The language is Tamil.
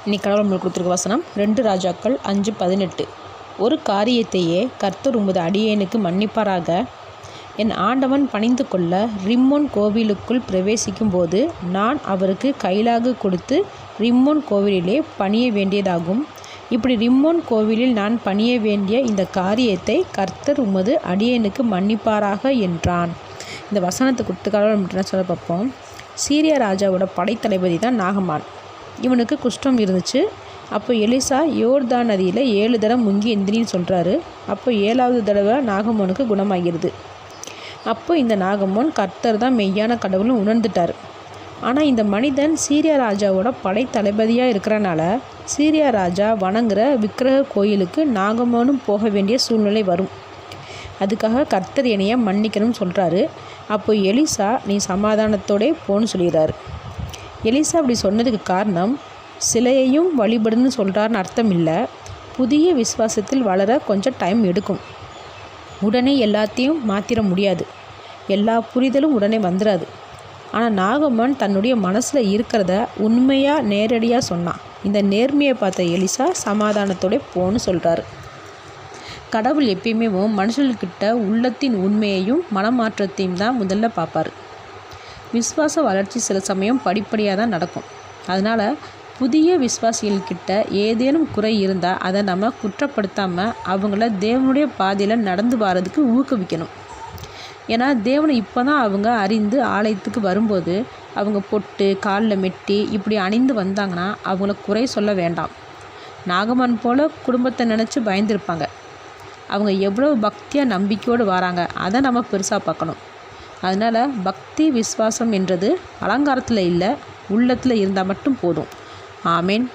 இன்னைக்கு கடவுள் நம்மளுக்கு கொடுத்துருக்க வசனம் 2 ராஜாக்கள் 5:18. ஒரு காரியத்தையே கர்த்தர் உமது அடியேனுக்கு மன்னிப்பாராக. என் ஆண்டவன் பணிந்து கொள்ள ரிம்மோன் கோவிலுக்குள் பிரவேசிக்கும் போது நான் அவருக்கு கைலாகு கொடுத்து ரிம்மோன் கோவிலிலே பணிய வேண்டியதாகும். இப்படி ரிம்மோன் கோவிலில் நான் பணிய வேண்டிய இந்த காரியத்தை கர்த்தர் உமது அடியேனுக்கு மன்னிப்பாராக என்றான். இந்த வசனத்தை கொடுத்து கடவுள் என்ன சொல்ல பார்ப்போம். சீரியா ராஜாவோட படைத்தளபதி தான் நாகமான். இவனுக்கு குஷ்டம் இருந்துச்சு. அப்போ எலிசா யோர்தான் நதியில் 7 தடவை முங்கி எந்திரின்னு சொல்கிறாரு. அப்போ 7வது தடவை நாகமோனுக்கு குணமாகிறது. அப்போ இந்த நாகமோன் கர்த்தர் தான் மெய்யான கடவுள்னு உணர்ந்துட்டார். ஆனால் இந்த மனிதன் சீரியா ராஜாவோட படைத்தளபதியாக இருக்கிறனால சீரியா ராஜா வணங்குற விக்கிரக கோயிலுக்கு நாகமோனும் போக வேண்டிய சூழ்நிலை வரும். அதுக்காக கர்த்தர் என்னைய மன்னிக்கணும்னு சொல்கிறாரு. அப்போ எலிசா நீ சமாதானத்தோடே போன்னு சொல்லிடுறாரு. எலிசா அப்படி சொன்னதுக்கு காரணம் சிலையையும் வழிபடுன்னு சொல்கிறாருன்னு அர்த்தம் இல்லை. புதிய விசுவாசத்தில் வளர கொஞ்சம் டைம் எடுக்கும். உடனே எல்லாத்தையும் மாற்றிட முடியாது. எல்லா புரிதலும் உடனே வந்துடாது. ஆனால் நாகமன் தன்னுடைய மனசில் இருக்கிறத உண்மையாக நேரடியாக சொன்னான். இந்த நேர்மையை பார்த்த எலிசா சமாதானத்தோட போன்னு சொல்கிறாரு. கடவுள் எப்பயுமே மனுஷர்கிட்ட உள்ளத்தின் உண்மையையும் மனமாற்றத்தையும் தான் முதல்ல பார்ப்பார். விசுவாச வளர்ச்சி சில சமயம் படிப்படியாக தான் நடக்கும். அதனால் புதிய விசுவாசிகள்கிட்ட ஏதேனும் குறை இருந்தால் அதை நம்ம குற்றப்படுத்தாமல் அவங்கள தேவனுடைய பாதையில் நடந்து வர்றதுக்கு ஊக்குவிக்கணும். ஏன்னா தேவனை இப்போ தான் அவங்க அறிந்து ஆலயத்துக்கு வரும்போது அவங்க பொட்டு காலில் மெட்டி இப்படி அணிந்து வந்தாங்கன்னா அவங்கள குறை சொல்ல வேண்டாம். நாகமன் போல் குடும்பத்தை நினச்சி பயந்துருப்பாங்க. அவங்க எவ்வளோ பக்தியாக நம்பிக்கையோடு வராங்க அதை நம்ம பெருசாக பார்க்கணும். அதனால் பக்தி விசுவாசம் என்றது அலங்காரத்தில் இல்லை, உள்ளத்தில் இருந்தால் மட்டும் போதும். ஆமேன்.